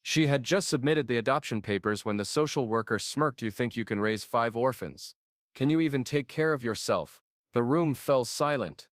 She had just submitted the adoption papers when the social worker smirked. "You think you can raise 5 orphans? Can you even take care of yourself?" The room fell silent.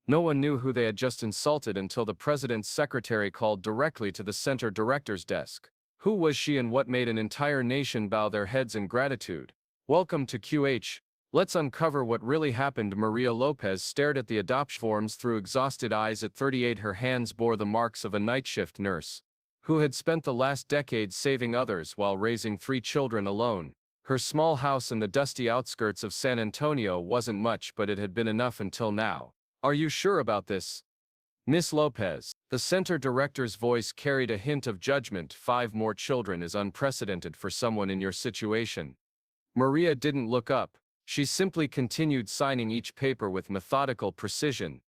No one knew who they had just insulted until the president's secretary called directly to the center director's desk. Who was she and what made an entire nation bow their heads in gratitude? "Welcome to QH. Let's uncover what really happened." Maria Lopez stared at the adoption forms through exhausted eyes. At 38, her hands bore the marks of a night shift nurse who had spent the last decade saving others while raising 3 children alone. Her small house in the dusty outskirts of San Antonio wasn't much, but it had been enough until now. "Are you sure about this, Miss Lopez?" The center director's voice carried a hint of judgment. 5 more children is unprecedented for someone in your situation." Maria didn't look up. She simply continued signing each paper with methodical precision.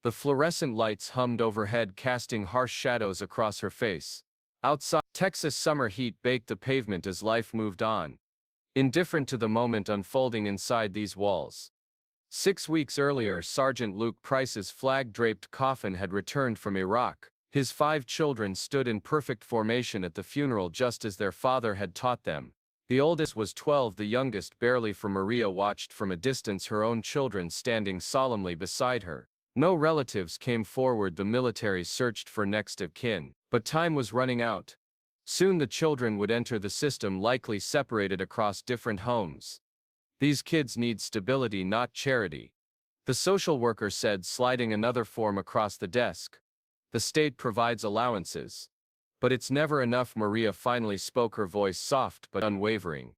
The fluorescent lights hummed overhead, casting harsh shadows across her face. Outside, Texas summer heat baked the pavement as life moved on, indifferent to the moment unfolding inside these walls. 6 weeks earlier, Sergeant Luke Price's flag-draped coffin had returned from Iraq. His 5 children stood in perfect formation at the funeral, just as their father had taught them. The oldest was 12, the youngest barely, for Maria watched from a distance, her own children standing solemnly beside her. No relatives came forward. The military searched for next of kin, but time was running out. Soon the children would enter the system, likely separated across different homes. "These kids need stability, not charity," the social worker said, sliding another form across the desk. "The state provides allowances, but it's never enough." Maria finally spoke, her voice soft but unwavering.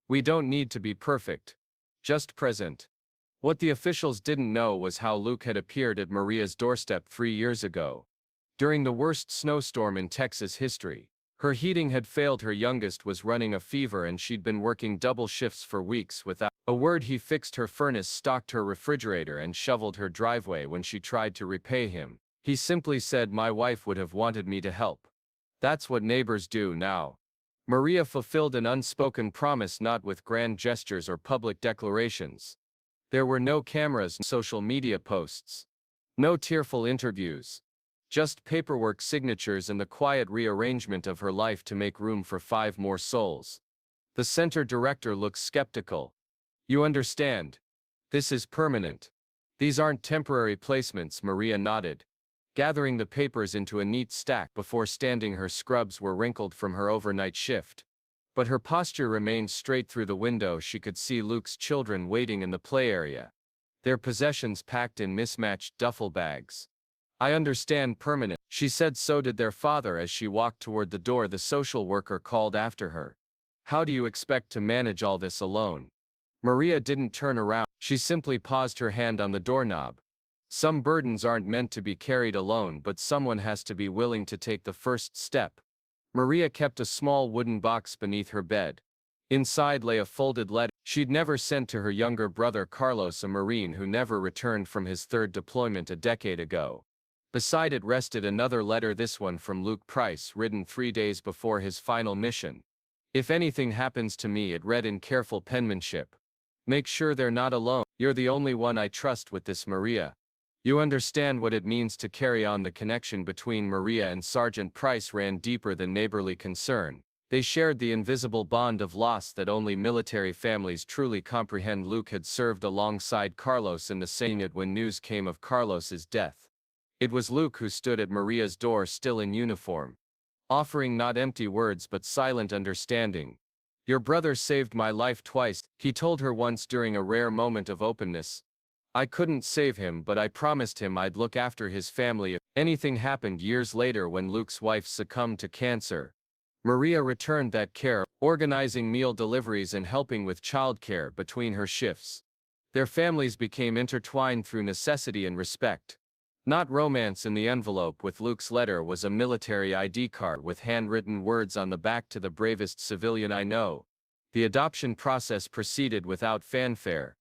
"We don't need to be perfect, just present." What the officials didn't know was how Luke had appeared at Maria's doorstep 3 years ago, during the worst snowstorm in Texas history. Her heating had failed, her youngest was running a fever, and she'd been working double shifts for weeks without a word. He fixed her furnace, stocked her refrigerator, and shoveled her driveway. When she tried to repay him, he simply said, "My wife would have wanted me to help. That's what neighbors do now." Maria fulfilled an unspoken promise, not with grand gestures or public declarations. There were no cameras, social media posts, no tearful interviews. Just paperwork, signatures, and the quiet rearrangement of her life to make room for 5 more souls. The center director looked skeptical. "You understand? This is permanent. These aren't temporary placements." Maria nodded, gathering the papers into a neat stack before standing. Her scrubs were wrinkled from her overnight shift, but her posture remained straight. Through the window she could see Luke's children waiting in the play area, their possessions packed in mismatched duffel bags. "I understand, permanent," she said. "So did their father." As she walked toward the door, the social worker called after her, "How do you expect to manage all this alone?" Maria didn't turn around. She simply paused, her hand on the doorknob. "Some burdens aren't meant to be carried alone, but someone has to be willing to take the first step." Maria kept a small wooden box beneath her bed. Inside lay a folded letter she'd never sent to her younger brother Carlos, a Marine who never returned from his 3rd deployment a decade ago. Beside it rested another letter, this one from Luke Price, written 3 days before his final mission. "If anything happens to me," it read in careful penmanship, "make sure they're not alone. You're the only one I trust with this, Maria. You understand what it means to carry on." The connection between Maria and Sergeant Price ran deeper than neighborly concern. They shared the invisible bond of loss that only military families truly comprehend. Luke had served alongside Carlos in the same unit when news came of Carlos's death. It was Luke who stood at Maria's door, still in uniform, offering not empty words but silent understanding. "Your brother saved my life twice," he told her once during a rare moment of openness. "I couldn't save him, but I promised him I'd look after his family if anything happened." Years later, when Luke's wife succumbed to cancer, Maria returned that care, organizing meal deliveries and helping with childcare between her shifts. Their families became intertwined through necessity and respect, not romance. In the envelope with Luke's letter was a military ID card with handwritten words on the back: "To the bravest civilian I know." The adoption process proceeded without fanfare.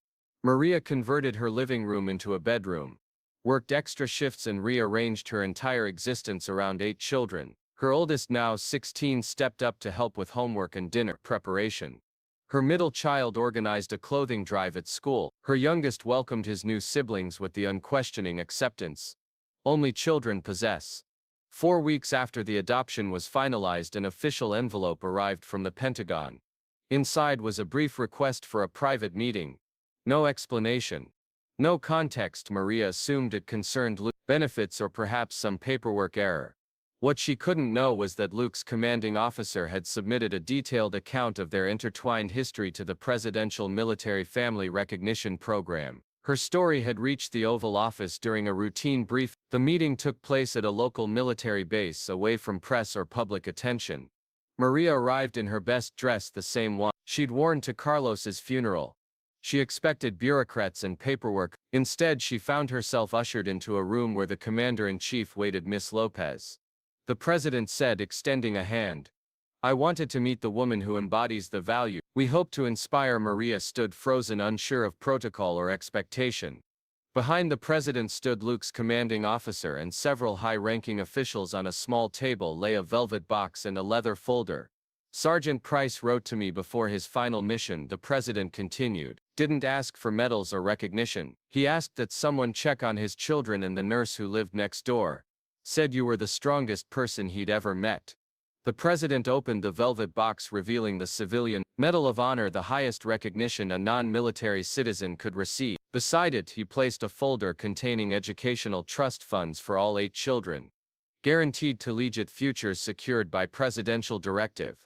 Maria converted her living room into a bedroom, worked extra shifts, and rearranged her entire existence around 8 children. Her oldest, now 16, stepped up to help with homework and dinner preparation. Her middle child organized a clothing drive at school. Her youngest welcomed his new siblings with the unquestioning acceptance only children possess. 4 weeks after the adoption was finalized, an official envelope arrived from the Pentagon. Inside was a brief request for a private meeting. No explanation. No context. Maria assumed it concerned Luke's benefits or perhaps some paperwork error. What she couldn't know was that Luke's commanding officer had submitted a detailed account of their intertwined history to the Presidential Military Family Recognition Program. Her story had reached the Oval Office during a routine brief. The meeting took place at a local military base, away from press or public attention. Maria arrived in her best dress, the same one she'd worn to Carlos's funeral. She expected bureaucrats and paperwork. Instead, she found herself ushered into a room where the commander-in-chief waited. Miss Lopez, the president said, extending a hand. I wanted to meet the woman who embodies the value we hope to inspire. Maria stood frozen, unsure of protocol or expectation. Behind the president stood Luke's commanding officer and several high-ranking officials. On a small table lay a velvet box and a leather folder. Sergeant Price wrote to me before his final mission, the president continued. Didn't ask for medals or recognition. He asked that someone check on his children, and the nurse who lived next door said you were the strongest person he'd ever met. The president opened the velvet box, revealing the Civilian Medal of Honor, the highest recognition a non-military citizen could receive. Beside it, he placed a folder containing educational trust funds for all 8 children. Guaranteed collegiate futures secured by presidential directive.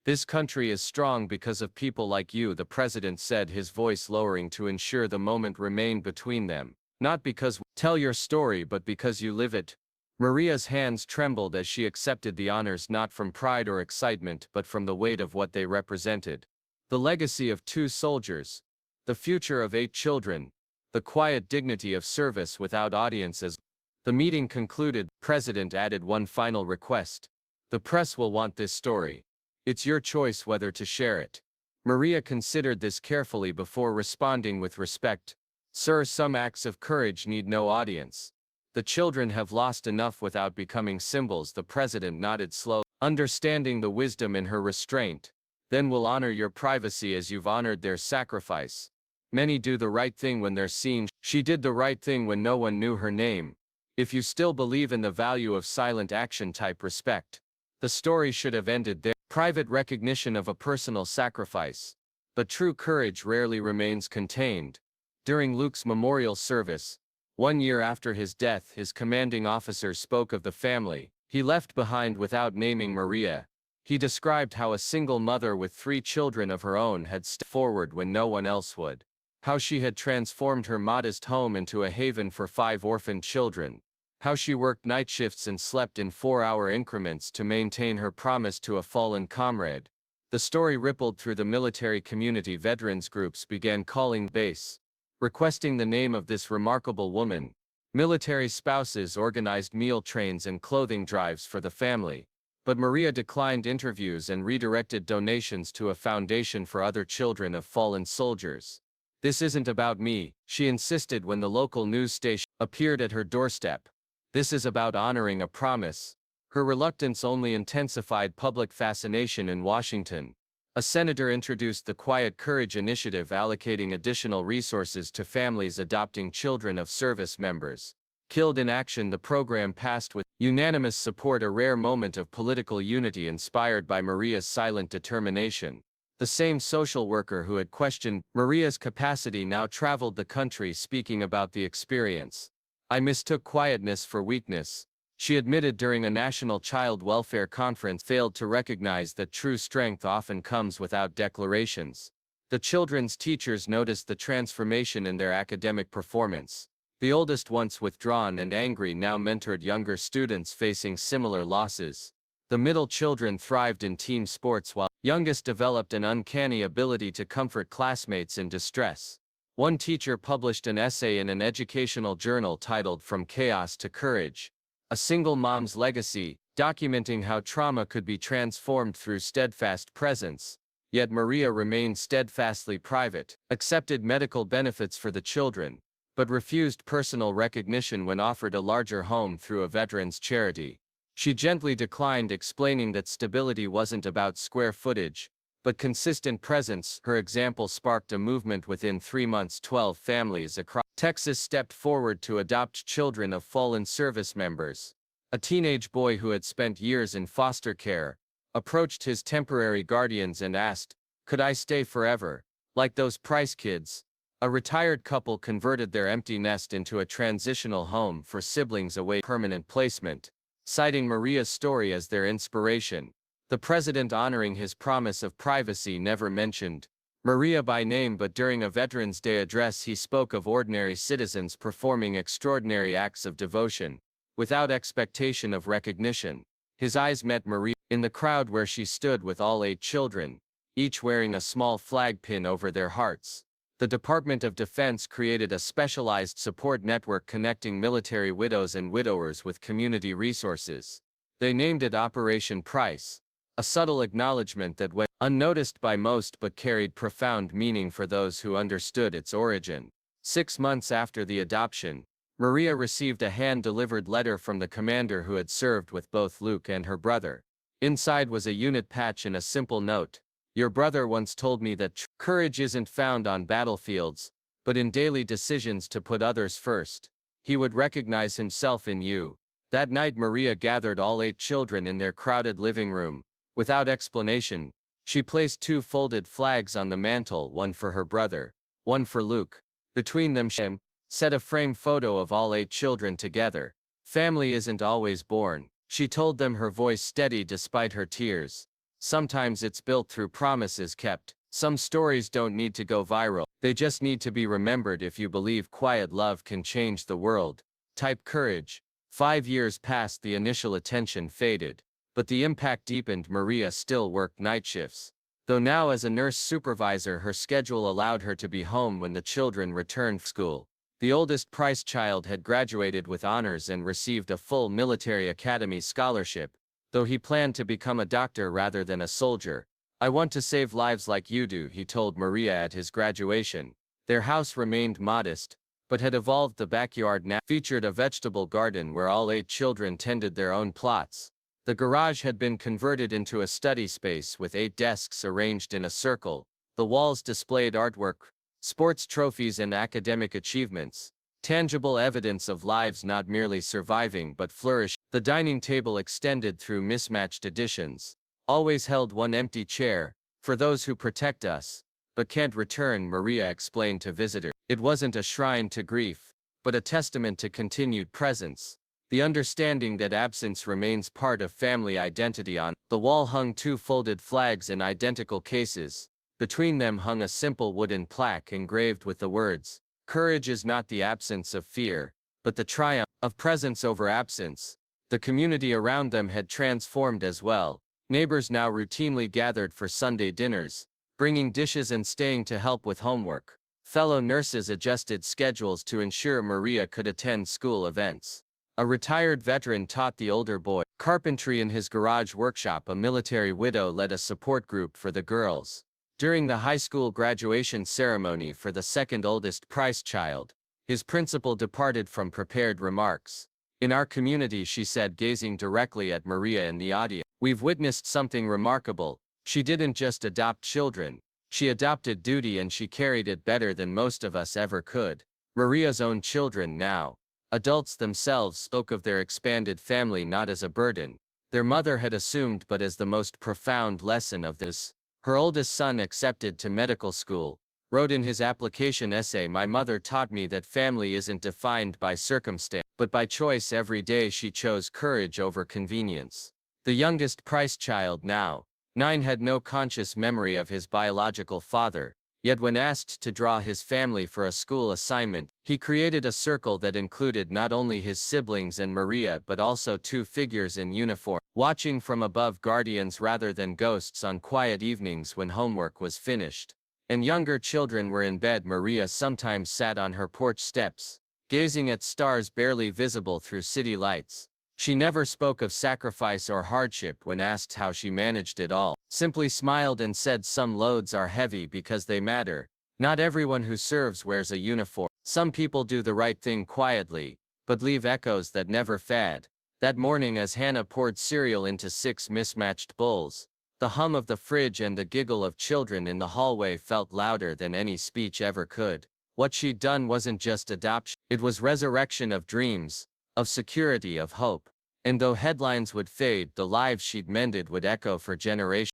This country is strong because of people like you, the president said, his voice lowering to ensure the moment remained between them. Not because we tell your story, but because you live it. Maria's hands trembled as she accepted the honors, not from pride or excitement, but from the weight of what they represented. The legacy of 2 soldiers. The future of 8 children. The quiet dignity of service without audiences. The meeting concluded. The president added one final request. The press will want this story. It's your choice whether to share it. Maria considered this carefully before responding with respect. Sir, some acts of courage need no audience. The children have lost enough without becoming symbols. The president nodded slowly, understanding the wisdom in her restraint. Then we'll honor your privacy as you've honored their sacrifice. Many do the right thing when they're seen. She did the right thing when no one knew her name. If you still believe in the value of silent action, type respect. The story should have ended there. Private recognition of a personal sacrifice. But true courage rarely remains contained. During Luke's memorial service, 1 year after his death, his commanding officer spoke of the family he left behind without naming Maria. He described how a single mother with 3 children of her own had stepped forward when no one else would. How she had transformed her modest home into a haven for 5 orphaned children. How she worked night shifts and slept in 4-hour increments to maintain her promise to a fallen comrade. The story rippled through the military community. Veterans groups began calling base, requesting the name of this remarkable woman. Military spouses organized meal trains and clothing drives for the family. But Maria declined interviews and redirected donations to a foundation for other children of fallen soldiers. This isn't about me, she insisted when the local news station appeared at her doorstep. This is about honoring a promise. Her reluctance only intensified public fascination in Washington. A senator introduced the Quiet Courage Initiative, allocating additional resources to families adopting children of service members killed in action. The program passed with unanimous support, a rare moment of political unity inspired by Maria's silent determination. The same social worker who had questioned Maria's capacity now traveled the country speaking about the experience. I mistook quietness for weakness, she admitted during a national child welfare conference, failed to recognize that true strength often comes without declarations. The children's teachers noticed the transformation in their academic performance. The oldest, once withdrawn and angry, now mentored younger students facing similar losses. The middle children thrived in team sports while youngest developed an uncanny ability to comfort classmates in distress. One teacher published an essay in an educational journal titled From Chaos to Courage, a single mom's legacy, documenting how trauma could be transformed through steadfast presence. Yet Maria remained steadfastly private, accepted medical benefits for the children, but refused personal recognition when offered a larger home through a veterans charity. She gently declined, explaining that stability wasn't about square footage, but consistent presence. Her example sparked a movement. Within 3 months, 12 families across Texas stepped forward to adopt children of fallen service members. A teenage boy who had spent years in foster care approached his temporary guardians and asked, "Could I stay forever? Like those Price kids?" A retired couple converted their empty nest into a transitional home for siblings awaiting permanent placement, citing Maria's story as their inspiration. The president, honoring his promise of privacy, never mentioned Maria by name, but during a Veterans Day address he spoke of ordinary citizens performing extraordinary acts of devotion, without expectation of recognition. His eyes met Maria in the crowd where she stood with all 8 children, each wearing a small flag pin over their hearts. The Department of Defense created a specialized support network connecting military widows and widowers with community resources. They named it Operation Price, a subtle acknowledgement that went unnoticed by most but carried profound meaning for those who understood its origin. 6 months after the adoption, Maria received a hand-delivered letter from the commander who had served with both Luke and her brother. Inside was a unit patch and a simple note. "Your brother once told me that courage isn't found on battlefields, but in daily decisions to put others first. He would recognize himself in you." That night Maria gathered all 8 children in their crowded living room. Without explanation, she placed 2 folded flags on the mantel, one for her brother, one for Luke. Between them she set a frame photo of all 8 children together. "Family isn't always born," she told them, her voice steady despite her tears. "Sometimes it's built through promises kept. Some stories don't need to go viral. They just need to be remembered. If you believe quiet love can change the world, type courage." 5 years passed, the initial attention faded, but the impact deepened. Maria still worked night shifts, though now as a nurse supervisor her schedule allowed her to be home when the children returned from school. The oldest Price child had graduated with honors and received a full military academy scholarship, though he planned to become a doctor rather than a soldier. "I want to save lives like you do," he told Maria at his graduation. Their house remained modest, but had evolved. The backyard now featured a vegetable garden where all 8 children tended their own plots. The garage had been converted into a study space with 8 desks arranged in a circle. The walls displayed artwork, sports trophies and academic achievements, tangible evidence of lives not merely surviving but flourishing. The dining table extended through mismatched editions. "Always held one empty chair, for those who protect us, but can't return," Maria explained to visitors. It wasn't a shrine to grief, but a testament to continued presence. The understanding that absence remains part of family identity. On the wall hung 2 folded flags in identical cases. Between them hung a simple wooden plaque engraved with the words, "Courage is not the absence of fear, but the triumph of presence over absence." The community around them had transformed as well. Neighbors now routinely gathered for Sunday dinners, bringing dishes and staying to help with homework. Fellow nurses adjusted schedules to ensure Maria could attend school events. A retired veteran taught the older boy carpentry in his garage workshop. A military widow led a support group for the girls. During the high school graduation ceremony for the second oldest Price child, his principal departed from prepared remarks. "In our community," she said, gazing directly at Maria in the audience, "we've witnessed something remarkable. She didn't just adopt children, she adopted duty, and she carried it better than most of us ever could." Maria's own children, now adults themselves, spoke of their expanded family not as a burden their mother had assumed, but as the most profound lesson of this. Her oldest son, accepted to medical school, wrote in his application essay, "My mother taught me that family isn't defined by circumstance, but by choice. Every day she chose courage over convenience." The youngest Price child, now 9, had no conscious memory of his biological father, yet when asked to draw his family for a school assignment, he created a circle that included not only his siblings and Maria but also 2 figures in uniform, watching from above, guardians rather than ghosts on quiet evenings when homework was finished and younger children were in bed. Maria sometimes sat on her porch steps, gazing at stars barely visible through city lights. She never spoke of sacrifice or hardship when asked how she managed it all, simply smiled and said, "Some loads are heavy because they matter. Not everyone who serves wears a uniform. Some people do the right thing quietly, but leave echoes that never fade." That morning, as Hannah poured cereal into 6 mismatched bowls, the hum of the fridge and the giggle of children in the hallway felt louder than any speech ever could. What she'd done wasn't just adoption, it was resurrection of dreams, of security, of hope. And though headlines would fade, the lives she'd mended would echo for generations.